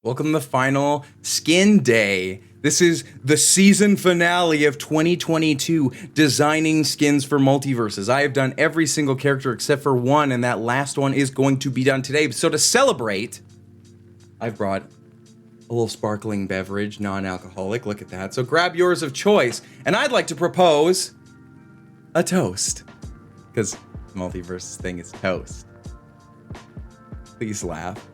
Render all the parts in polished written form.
Welcome to the final skin day. This is the season finale of 2022, designing skins for Multiversus. I have done every single character except for one, and that last one is going to be done today. So to celebrate, I've brought a little sparkling beverage, non-alcoholic. Look at that. So grab yours of choice. And I'd like to propose a toast, because Multiversus thing is toast. Please laugh.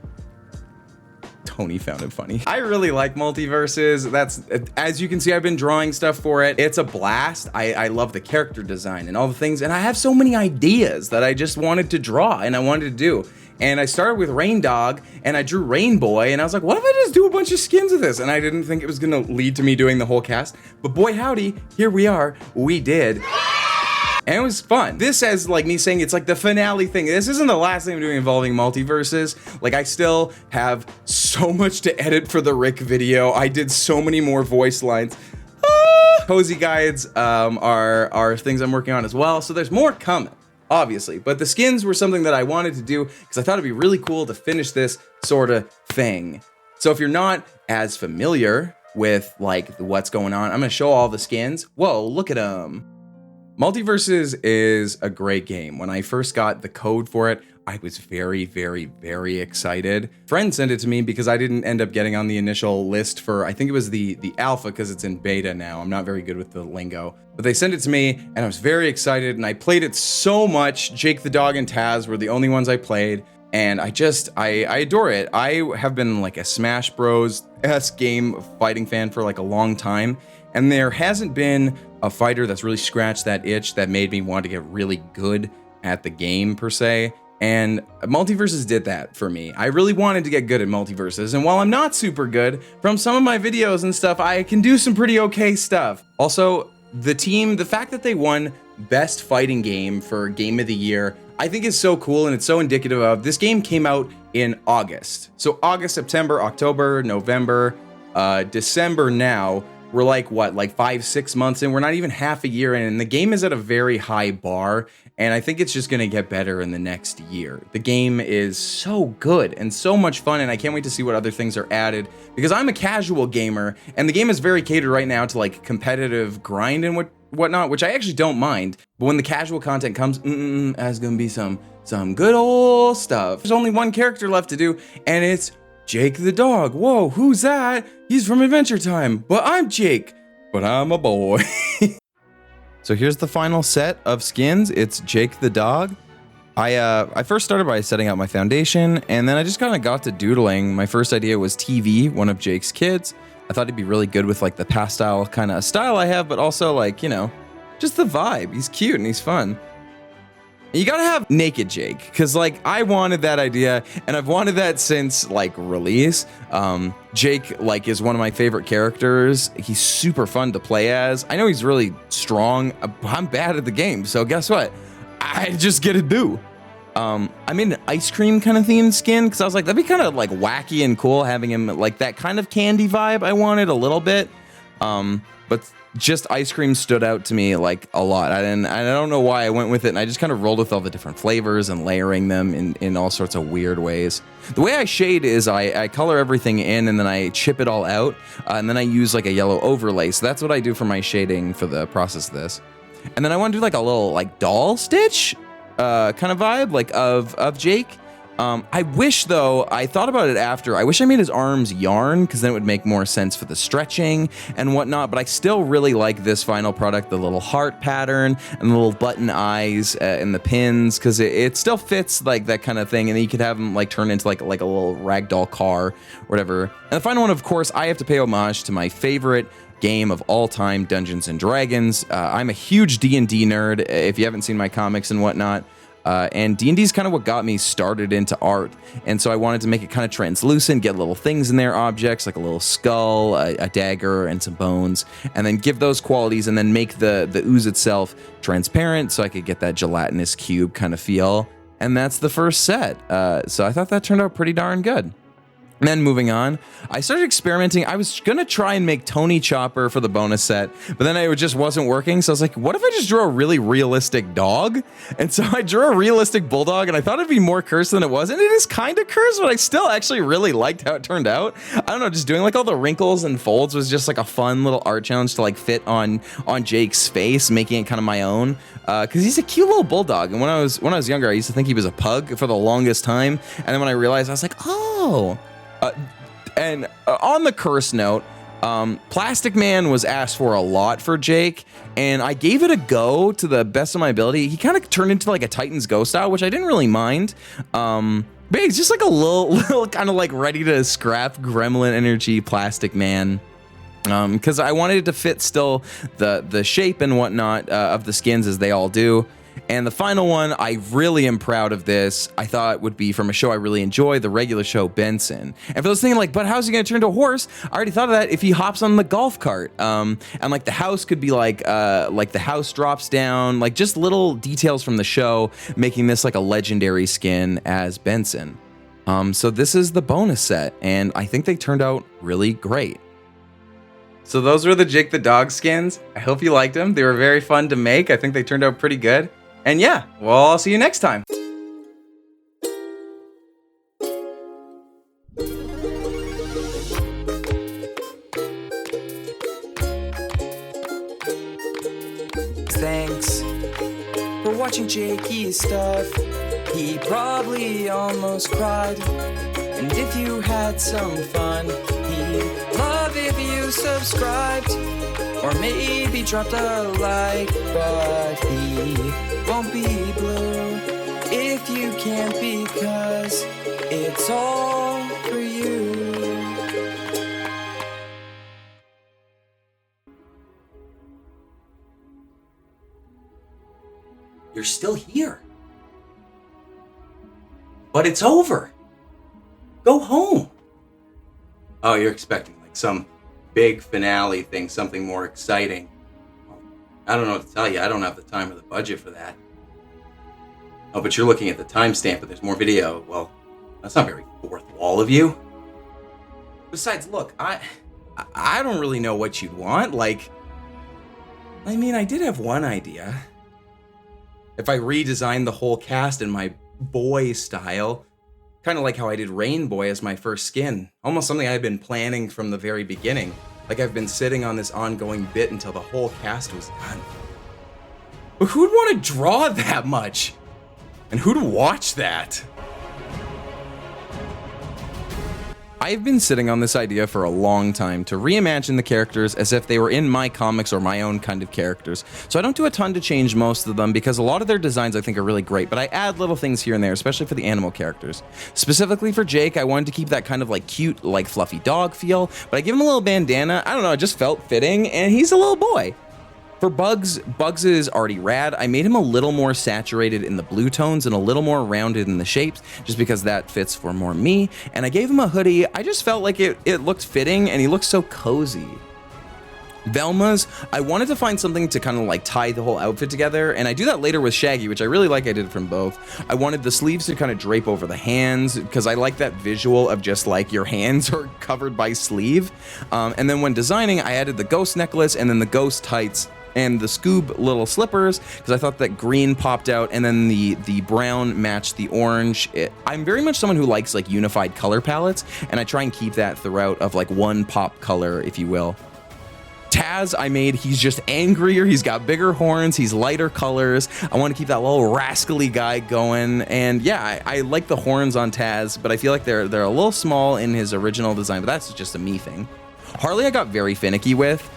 Tony found it funny. I really like Multiversus. That's, as you can see, I've been drawing stuff for it. It's a blast. I love the character design and all the things, and I have so many ideas that I just wanted to draw and I wanted to do. And I started with Rain Dog, and I drew Rain Boy, and I was like, what if I just do a bunch of skins of this? And I didn't think it was gonna lead to me doing the whole cast, but boy howdy, here we are, we did. And it was fun. This as like me saying it's like the finale thing. This isn't the last thing I'm doing involving Multiversus. Like I still have so much to edit for the Rick video. I did so many more voice lines. Cozy guides are things I'm working on as well. So there's more coming, obviously. But the skins were something that I wanted to do because I thought it'd be really cool to finish this sort of thing. So if you're not as familiar with like what's going on, I'm gonna show all the skins. Whoa, look at them. Multiversus is a great game. When I first got the code for it, I was very, very, very excited. Friend sent it to me because I didn't end up getting on the initial list for, I think it was the alpha because it's in beta now. I'm not very good with the lingo. But they sent it to me and I was very excited and I played it so much. Jake the dog and Taz were the only ones I played. And I adore it. I have been like a Smash Bros-esque game fighting fan for like a long time. And there hasn't been a fighter that's really scratched that itch that made me want to get really good at the game per se. And Multiversus did that for me. I really wanted to get good at Multiversus. And while I'm not super good, from some of my videos and stuff, I can do some pretty okay stuff. Also, the team, the fact that they won Best Fighting Game for Game of the Year, I think is so cool and it's so indicative of, this game came out in August. So August, September, October, November, December now. We're like, what, like 5-6 months in? We're not even half a year in, and the game is at a very high bar, and I think it's just gonna get better in the next year. The game is so good and so much fun, and I can't wait to see what other things are added, because I'm a casual gamer, and the game is very catered right now to like competitive grind and whatnot, which I actually don't mind, but when the casual content comes, there's gonna be some good old stuff. There's only one character left to do, and it's Jake the dog. Whoa, who's that? He's from Adventure Time. But I'm Jake. But I'm a boy. So here's the final set of skins. It's Jake the dog. I first started by setting out my foundation, and then I just kind of got to doodling. My first idea was TV, one of Jake's kids. I thought he'd be really good with like the pastel kind of style I have, but also like, you know, just the vibe. He's cute and he's fun. You gotta have naked Jake, because like I wanted that idea and I've wanted that since like release. Jake like is one of my favorite characters. He's super fun to play as. I know he's really strong. I'm bad at the game, so guess what? I just get to do. I made an ice cream kind of themed skin because I was like, that'd be kind of like wacky and cool having him like that kind of candy vibe I wanted a little bit. But just ice cream stood out to me like a lot. I don't know why I went with it, and I just kind of rolled with all the different flavors and layering them in all sorts of weird ways. The way I shade is I color everything in and then I chip it all out, and then I use like a yellow overlay. So that's what I do for my shading for the process of this. And then I want to do like a little like doll stitch kind of vibe like of Jake. I wish though, I thought about it after, I wish I made his arms yarn because then it would make more sense for the stretching and whatnot, but I still really like this final product, the little heart pattern and the little button eyes and the pins, because it still fits like that kind of thing, and then you could have them like turn into like a little ragdoll car or whatever. And the final one, of course, I have to pay homage to my favorite game of all time, Dungeons and Dragons. I'm a huge D&D nerd, if you haven't seen my comics and whatnot. And D&D is kind of what got me started into art, and so I wanted to make it kind of translucent, get little things in there, objects like a little skull, a dagger, and some bones, and then give those qualities, and then make the ooze itself transparent so I could get that gelatinous cube kind of feel. And that's the first set. So I thought that turned out pretty darn good. And then moving on, I started experimenting. I was gonna try and make Tony Chopper for the bonus set, but then it just wasn't working. So I was like, what if I just drew a really realistic dog? And so I drew a realistic bulldog, and I thought it'd be more cursed than it was. And it is kind of cursed, but I still actually really liked how it turned out. I don't know, just doing like all the wrinkles and folds was just like a fun little art challenge to like fit on Jake's face, making it kind of my own. Because he's a cute little bulldog. And when I was younger, I used to think he was a pug for the longest time. And then when I realized, I was like, oh. And on the curse note, Plastic Man was asked for a lot for Jake, and I gave it a go to the best of my ability. He kind of turned into like a Titan's Go style, which I didn't really mind. But he's just like a little kind of like ready to scrap gremlin energy Plastic Man. Because I wanted it to fit still the shape and whatnot of the skins as they all do. And the final one, I really am proud of this. I thought would be from a show I really enjoy, the regular show Benson. And for those thinking like, but how's he gonna turn into a horse? I already thought of that if he hops on the golf cart. And like the house could be like the house drops down, like just little details from the show, making this like a legendary skin as Benson. So this is the bonus set, and I think they turned out really great. So those were the Jake the Dog skins. I hope you liked them. They were very fun to make. I think they turned out pretty good. And yeah, well, I'll see you next time. Thanks for watching Jakey's stuff. He probably almost cried. And if you had some fun, he'd love if you subscribed. Or maybe dropped a like, but he won't be blue if you can't, because it's all for you. You're still here. But it's over. Go home. Oh, you're expecting like some big finale thing, something more exciting. I don't know what to tell you. I don't have the time or the budget for that. Oh, but you're looking at the timestamp, but there's more video. Well, that's not very fourth wall of you. Besides, look, I don't really know what you'd want. Like, I mean, I did have one idea. If I redesigned the whole cast in my boy style, kind of like how I did Rain Boy as my first skin. Almost something I've been planning from the very beginning. Like I've been sitting on this ongoing bit until the whole cast was done. But who'd want to draw that much? And who'd watch that? I've been sitting on this idea for a long time to reimagine the characters as if they were in my comics or my own kind of characters. So I don't do a ton to change most of them because a lot of their designs I think are really great, but I add little things here and there, especially for the animal characters. Specifically for Jake, I wanted to keep that kind of like cute, like fluffy dog feel, but I give him a little bandana. I don't know, it just felt fitting, and he's a little boy. For Bugs is already rad. I made him a little more saturated in the blue tones and a little more rounded in the shapes, just because that fits for more me. And I gave him a hoodie. I just felt like it looked fitting, and he looked so cozy. Velma's, I wanted to find something to kind of like tie the whole outfit together, and I do that later with Shaggy, which I really like. I did it from both. I wanted the sleeves to kind of drape over the hands, because I like that visual of just like your hands are covered by sleeve. And then when designing, I added the ghost necklace and then the ghost tights and the Scoob little slippers, because I thought that green popped out, and then the brown matched the orange. I'm very much someone who likes like unified color palettes, and I try and keep that throughout of like one pop color, if you will. Taz, I made, he's just angrier, he's got bigger horns, he's lighter colors. I want to keep that little rascally guy going, and yeah, I like the horns on Taz, but I feel like they're a little small in his original design, but that's just a me thing. Harley I got very finicky with.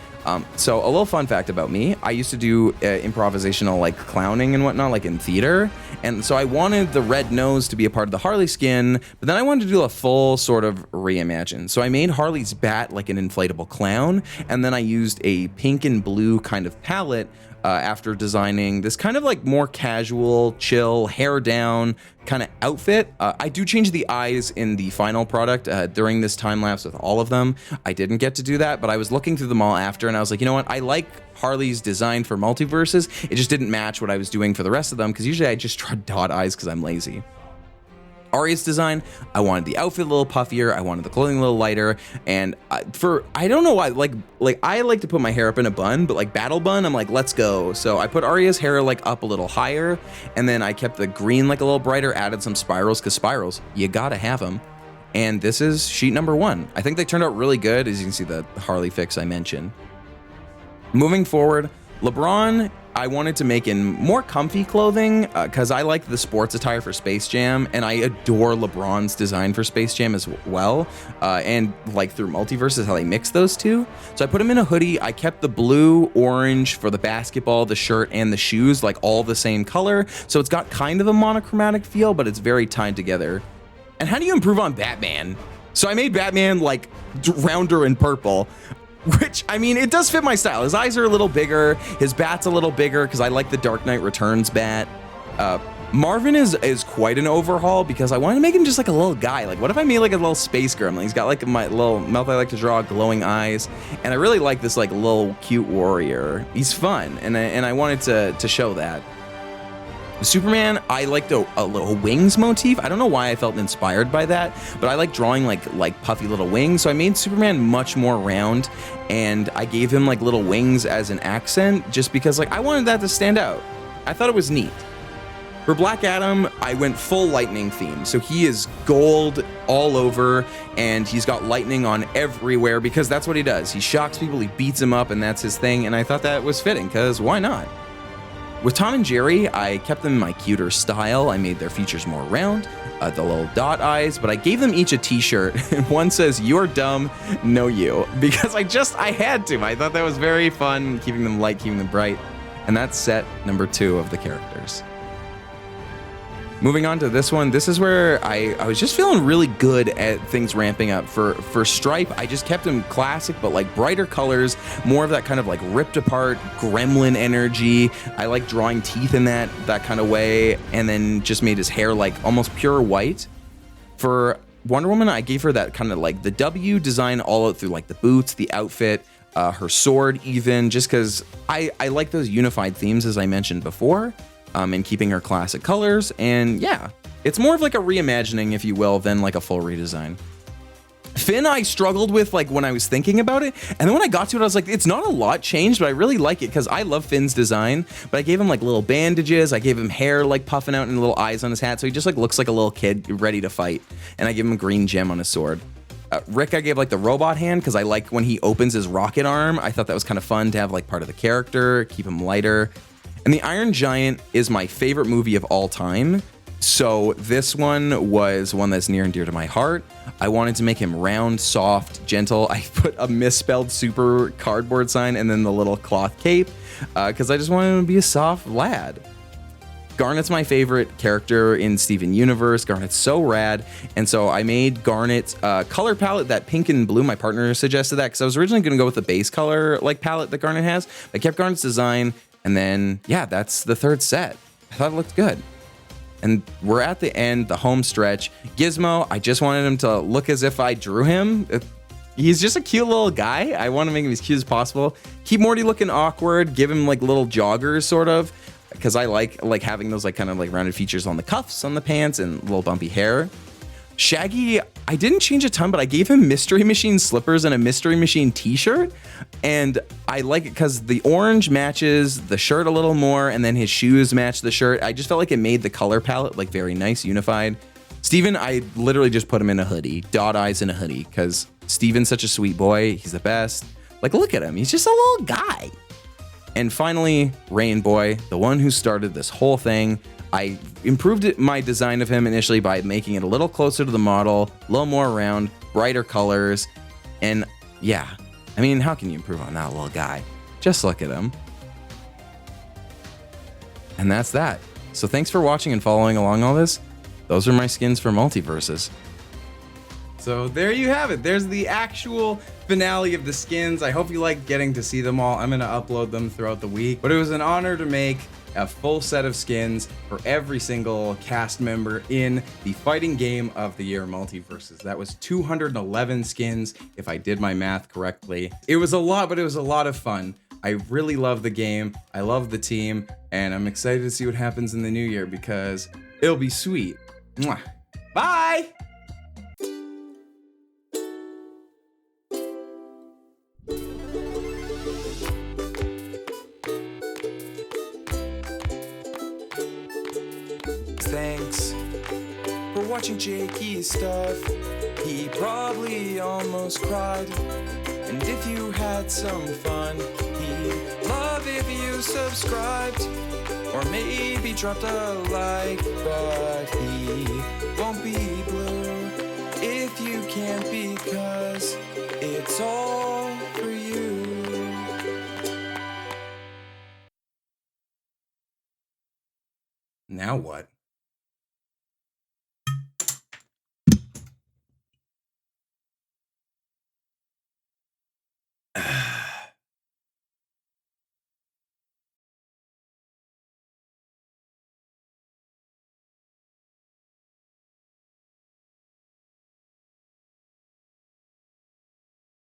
So a little fun fact about me, I used to do improvisational like clowning and whatnot, like in theater. And so I wanted the red nose to be a part of the Harley skin, but then I wanted to do a full sort of reimagine. So I made Harley's bat like an inflatable clown, and then I used a pink and blue kind of palette after designing this kind of like more casual, chill, hair down kind of outfit. I do change the eyes in the final product during this time lapse with all of them. I didn't get to do that, but I was looking through them all after, and I was like, you know what? I like Harley's design for Multiversus. It just didn't match what I was doing for the rest of them, because usually I just draw dot eyes because I'm lazy. Arya's design, I wanted the outfit a little puffier, I wanted the clothing a little lighter, and I don't know why, like I like to put my hair up in a bun, but like battle bun, I'm like, let's go. So I put Arya's hair like up a little higher, and then I kept the green like a little brighter, added some spirals, because spirals, you gotta have them. And this is sheet number 1. I think they turned out really good, as you can see the Harley fix I mentioned. Moving forward, LeBron, I wanted to make in more comfy clothing because I like the sports attire for Space Jam, and I adore LeBron's design for Space Jam as well, and like through Multiversus how they mix those two. So I put him in a hoodie. I kept the blue, orange for the basketball, the shirt, and the shoes like all the same color. So it's got kind of a monochromatic feel, but it's very tied together. And how do you improve on Batman? So I made Batman like rounder and purple, which, I mean, it does fit my style. His eyes are a little bigger, his bat's a little bigger because I like the Dark Knight Returns bat. Marvin is quite an overhaul because I wanted to make him just like a little guy. Like, what if I made like a little space gremlin? He's got like my little mouth I like to draw, glowing eyes, and I really like this like little cute warrior. He's fun, and I wanted to show that. Superman, I liked a little wings motif. I don't know why I felt inspired by that, but I like drawing like puffy little wings. So I made Superman much more round, and I gave him like little wings as an accent just because like I wanted that to stand out. I thought it was neat. For Black Adam, I went full lightning theme. So he is gold all over, and he's got lightning on everywhere because that's what he does. He shocks people, he beats them up, and that's his thing. And I thought that was fitting because why not? With Tom and Jerry, I kept them in my cuter style. I made their features more round, the little dot eyes, but I gave them each a t-shirt. And one says, "You're dumb, no you," because I had to. I thought that was very fun, keeping them light, keeping them bright. And that's set number 2 of the characters. Moving on to this one, this is where I was just feeling really good at things ramping up. For Stripe, I just kept him classic, but like brighter colors, more of that kind of like ripped apart gremlin energy. I like drawing teeth in that kind of way, and then just made his hair like almost pure white. For Wonder Woman, I gave her that kind of like the W design all out through like the boots, the outfit, her sword even, just because I like those unified themes as I mentioned before. And keeping her classic colors, and yeah, it's more of like a reimagining, if you will, than like a full redesign. Finn, I struggled with like when I was thinking about it, and then when I got to it, I was like, it's not a lot changed, but I really like it because I love Finn's design. But I gave him like little bandages, I gave him hair like puffing out and little eyes on his hat, so he just like looks like a little kid ready to fight. And I gave him a green gem on his sword. Rick, I gave like the robot hand because I like when he opens his rocket arm. I thought that was kind of fun to have like part of the character, keep him lighter. And the Iron Giant is my favorite movie of all time. So this one was one that's near and dear to my heart. I wanted to make him round, soft, gentle. I put a misspelled super cardboard sign and then the little cloth cape because I just wanted him to be a soft lad. Garnet's my favorite character in Steven Universe. Garnet's so rad. And so I made Garnet's color palette, that pink and blue. My partner suggested that because I was originally going to go with the base color like palette that Garnet has. I kept Garnet's design. And then, yeah, that's the 3rd set. I thought it looked good. And we're at the end, the home stretch. Gizmo, I just wanted him to look as if I drew him. He's just a cute little guy. I want to make him as cute as possible. Keep Morty looking awkward. Give him like little joggers, sort of. Because I like having those like kind of like rounded features on the cuffs, on the pants, and little bumpy hair. Shaggy, I didn't change a ton, but I gave him Mystery Machine slippers and a Mystery Machine t-shirt. And I like it because the orange matches the shirt a little more, and then his shoes match the shirt. I just felt like it made the color palette like very nice, unified. Steven, I literally just put him in a hoodie, dot eyes in a hoodie, because Steven's such a sweet boy. He's the best. Like, look at him. He's just a little guy. And finally, Rain Boy, the one who started this whole thing. I improved my design of him initially by making it a little closer to the model, a little more round, brighter colors, and yeah, I mean, how can you improve on that little guy? Just look at him. And that's that. So thanks for watching and following along all this. Those are my skins for Multiversus. So there you have it. There's the actual finale of the skins. I hope you like getting to see them all. I'm gonna upload them throughout the week, but it was an honor to make a full set of skins for every single cast member in the fighting game of the year Multiversus. That was 211 skins, if I did my math correctly. It was a lot, but it was a lot of fun. I really love the game, I love the team, and I'm excited to see what happens in the new year because it'll be sweet. Mwah. Bye! Thanks for watching Jakey's stuff. He probably almost cried. And if you had some fun, he'd love if you subscribed. Or maybe dropped a like, but he won't be blue if you can't, because it's all for you. Now what?